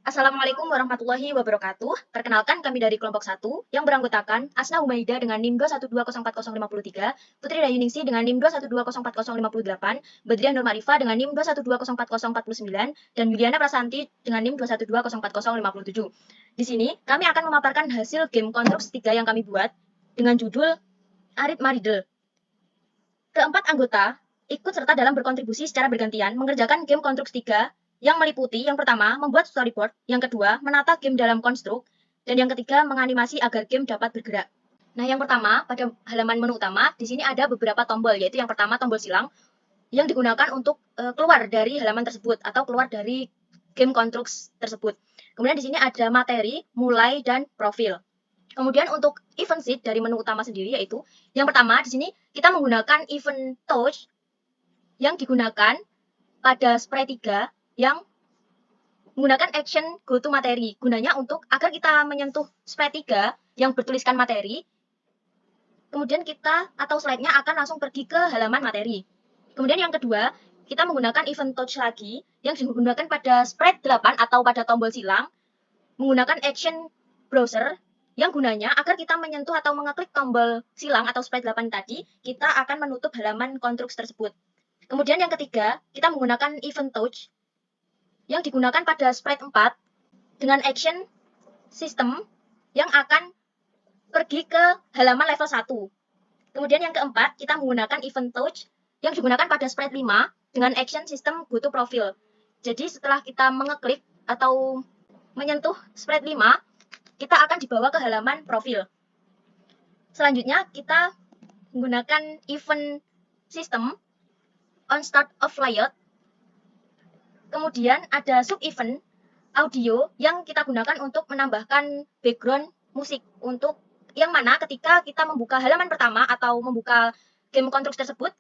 Assalamualaikum warahmatullahi wabarakatuh. Perkenalkan kami dari kelompok 1 yang beranggotakan Asna Humaida dengan NIM 2120403, Putri Dayuningsi dengan NIM 2120408, Badriah Nur Marifah dengan NIM 212040449, dan Yuliana Prasanti dengan NIM 2120407. Di sini kami akan memaparkan hasil game Konstruks 3 yang kami buat dengan judul Aritma Riddle. Keempat anggota ikut serta dalam berkontribusi secara bergantian mengerjakan game Konstruks 3 yang meliputi yang pertama membuat storyboard, yang kedua menata game dalam konstruk, dan yang ketiga menganimasi agar game dapat bergerak. Nah, yang pertama pada halaman menu utama di sini ada beberapa tombol, yaitu yang pertama tombol silang yang digunakan untuk keluar dari halaman tersebut atau keluar dari game Konstruks tersebut. Kemudian di sini ada materi, mulai, dan profil. Kemudian untuk event sheet dari menu utama sendiri yaitu yang pertama di sini kita menggunakan event touch yang digunakan pada spray 3 yang menggunakan action go to materi. Gunanya untuk agar kita menyentuh spray 3 yang bertuliskan materi, kemudian kita atau slide-nya akan langsung pergi ke halaman materi. Kemudian yang kedua, kita menggunakan event touch lagi yang digunakan pada sprite 8 atau pada tombol silang menggunakan action browser yang gunanya agar kita menyentuh atau mengeklik tombol silang atau sprite 8 tadi, kita akan menutup halaman konstruks tersebut. Kemudian yang ketiga, kita menggunakan event touch yang digunakan pada sprite 4 dengan action system yang akan pergi ke halaman level 1. Kemudian yang keempat, kita menggunakan event touch yang digunakan pada sprite 5 dengan action system go to profile. Jadi setelah kita mengeklik atau menyentuh sprite 5, kita akan dibawa ke halaman profil. Selanjutnya, kita menggunakan event system on start of layout. Kemudian ada sub-event audio yang kita gunakan untuk menambahkan background musik untuk yang mana ketika kita membuka halaman pertama atau membuka game Konstruks tersebut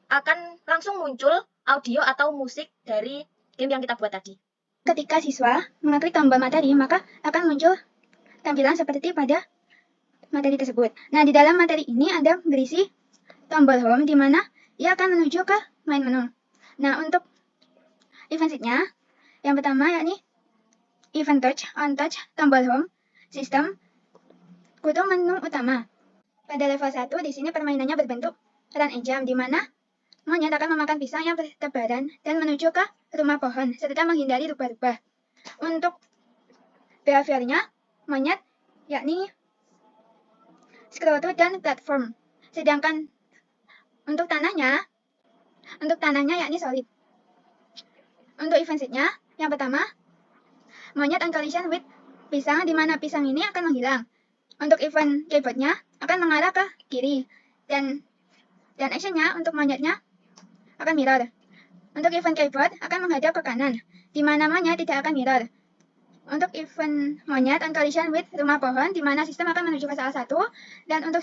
akan langsung muncul audio atau musik dari game yang kita buat tadi. Ketika siswa mengeklik tombol materi, maka akan muncul tampilan seperti pada materi tersebut. Nah, di dalam materi ini ada berisi tombol home di mana ia akan menuju ke main menu. Nah, untuk event sheet-nya, yang pertama yakni event touch, on touch, tombol home, sistem, kutu menu utama. Pada level 1, di sini permainannya berbentuk run and jump, di mana monyet akan memakan pisang yang bertebaran dan menuju ke rumah pohon, serta menghindari rubah-rubah. Untuk behaviornya, monyet yakni scroll to dan platform. Sedangkan untuk tanahnya yakni solid. Untuk event sheet-nya, yang pertama, monyet on collision with pisang, di mana pisang ini akan menghilang. Untuk event keyboard-nya akan mengarah ke kiri, dan action-nya untuk monyetnya akan mirror. Untuk event keyboard akan menghadap ke kanan, di mana monyet tidak akan mirror. Untuk event monyet on collision with rumah pohon, di mana sistem akan menuju ke salah satu, dan untuk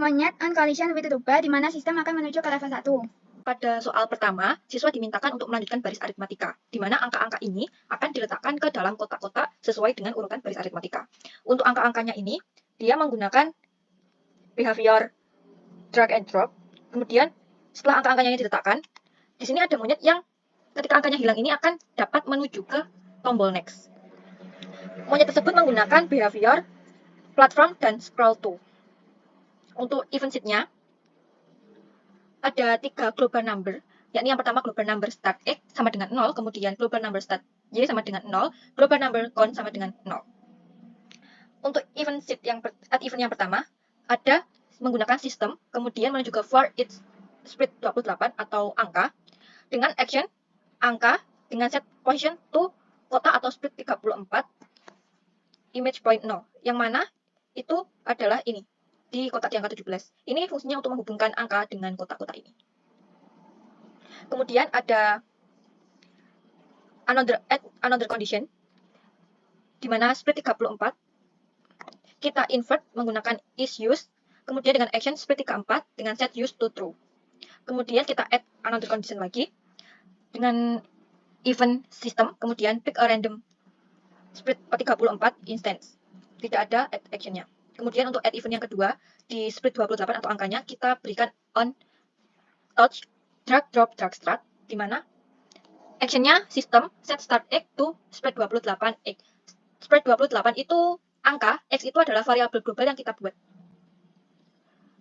monyet on collision with rubah, di mana sistem akan menuju ke level 1. Pada soal pertama, siswa dimintakan untuk melanjutkan baris aritmatika, di mana angka-angka ini akan diletakkan ke dalam kotak-kotak sesuai dengan urutan baris aritmatika. Untuk angka-angkanya ini, dia menggunakan behavior drag and drop. Kemudian, setelah angka-angkanya ini diletakkan, di sini ada monyet yang ketika angkanya hilang ini akan dapat menuju ke tombol next. Monyet tersebut menggunakan behavior platform dan scroll to. Untuk event sheet-nya, ada 3 global number, yakni yang pertama global number start X sama dengan 0, kemudian global number start Y sama dengan 0, global number count sama dengan 0. Untuk event sheet event yang pertama, ada menggunakan sistem, kemudian menuju ke for each split 28 atau angka, dengan action, angka, dengan set position to kotak atau split 34, image point 0, yang mana itu adalah ini, di kotak yang ke-17. Ini fungsinya untuk menghubungkan angka dengan kotak-kotak ini. Kemudian ada another condition, di mana split 34, kita invert menggunakan is use, kemudian dengan action split 34 dengan set use to true. Kemudian kita add another condition lagi, dengan event system, kemudian pick a random split 34 instance. Tidak ada add action-nya. Kemudian untuk add event yang kedua, di split 28 atau angkanya, kita berikan on touch, drag, drop, drag, start, di mana actionnya sistem set start X to spread 28 X. Spread 28 itu angka, X itu adalah variabel global yang kita buat.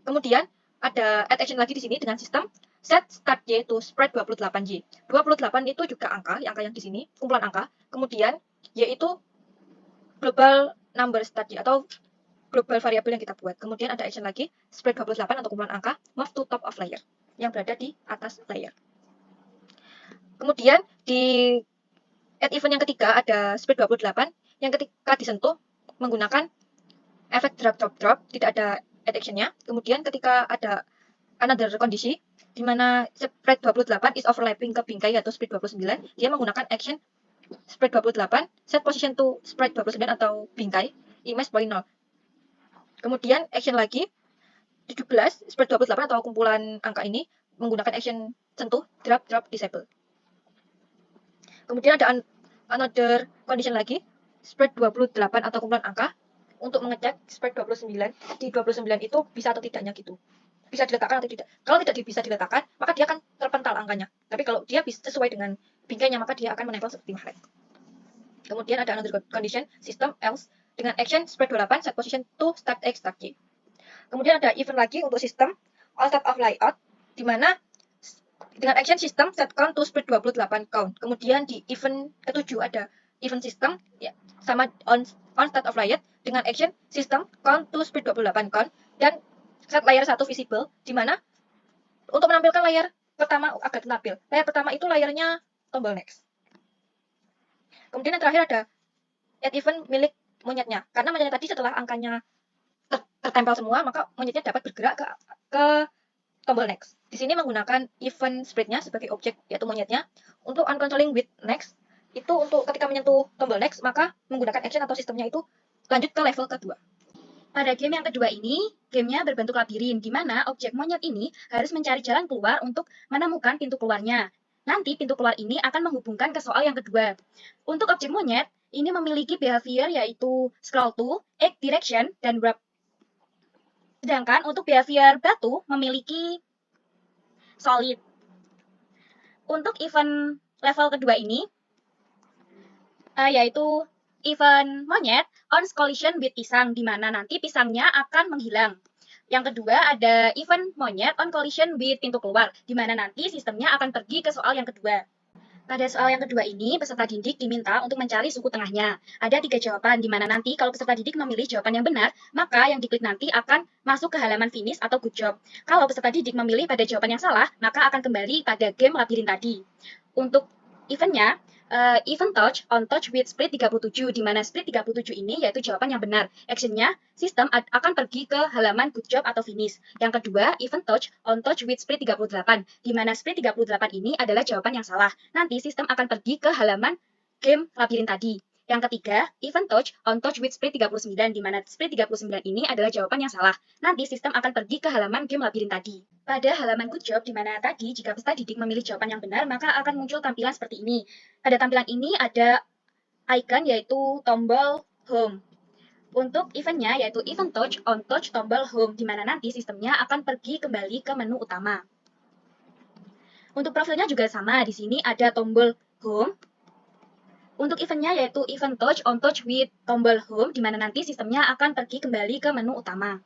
Kemudian ada add action lagi di sini dengan sistem set start Y to spread 28Y. 28 itu juga angka yang di sini, kumpulan angka. Kemudian Y itu global number start Y atau global variabel yang kita buat. Kemudian ada action lagi, spread 28 atau kumpulan angka, move to top of layer, yang berada di atas layer. Kemudian di add event yang ketiga ada spread 28, yang ketika disentuh menggunakan efek drag drop drop, tidak ada add actionnya. Kemudian ketika ada another kondisi, di mana spread 28 is overlapping ke bingkai atau spread 29, dia menggunakan action spread 28, set position to spread 29 atau bingkai, image point 0. Kemudian action lagi 17 spread 28 atau kumpulan angka ini menggunakan action sentuh drag drop disable. Kemudian ada another condition lagi, spread 28 atau kumpulan angka untuk mengecek spread 29 di 29 itu bisa atau tidaknya gitu. Bisa diletakkan atau tidak. Kalau tidak bisa diletakkan, maka dia akan terpental angkanya. Tapi kalau dia bisa sesuai dengan bingkainya, maka dia akan menempel seperti magnet. Kemudian ada another condition, system else dengan action spread 28 set position to start X start Y. Kemudian ada event lagi untuk sistem all step of layout, di mana dengan action system set count to spread 28 count. Kemudian di event ketujuh ada event system ya, sama on start of layout dengan action system count to spread 28 count dan set layer 1 visible, di mana untuk menampilkan layer pertama agak labil. Layer pertama itu layernya tombol next. Kemudian yang terakhir ada add event milik monyetnya. Karena monyetnya tadi setelah angkanya tertempel semua, maka monyetnya dapat bergerak ke tombol next. Di sini menggunakan event spread-nya sebagai objek, yaitu monyetnya. Untuk uncontrolling with next, itu untuk ketika menyentuh tombol next, maka menggunakan action atau sistemnya itu lanjut ke level kedua. Pada game yang kedua ini, gamenya berbentuk labirin, di mana objek monyet ini harus mencari jalan keluar untuk menemukan pintu keluarnya. Nanti pintu keluar ini akan menghubungkan ke soal yang kedua. Untuk objek monyet, ini memiliki behavior yaitu scroll to, X direction, dan wrap. Sedangkan untuk behavior batu memiliki solid. Untuk event level kedua ini, yaitu event monyet on collision with pisang, di mana nanti pisangnya akan menghilang. Yang kedua ada event monyet on collision with pintu keluar, di mana nanti sistemnya akan pergi ke soal yang kedua. Pada soal yang kedua ini, peserta didik diminta untuk mencari suku tengahnya. Ada 3 jawaban, di mana nanti kalau peserta didik memilih jawaban yang benar, maka yang diklik nanti akan masuk ke halaman finish atau good job. Kalau peserta didik memilih pada jawaban yang salah, maka akan kembali pada game labirin tadi. Untuk eventnya, event touch on touch with split 37, di mana split 37 ini yaitu jawaban yang benar. Actionnya, sistem akan pergi ke halaman good job atau finish. Yang kedua, event touch on touch with split 38, di mana split 38 ini adalah jawaban yang salah. Nanti sistem akan pergi ke halaman game labirin tadi. Yang ketiga, event touch on touch with split 39, di mana split 39 ini adalah jawaban yang salah. Nanti sistem akan pergi ke halaman game labirin tadi. Pada halaman good job, di mana tadi jika peserta didik memilih jawaban yang benar, maka akan muncul tampilan seperti ini. Pada tampilan ini ada icon yaitu tombol home. Untuk eventnya yaitu event touch on touch tombol home, di mana nanti sistemnya akan pergi kembali ke menu utama. Untuk profilnya juga sama, di sini ada tombol home. Untuk eventnya yaitu event touch on touch with tombol home, di mana nanti sistemnya akan pergi kembali ke menu utama.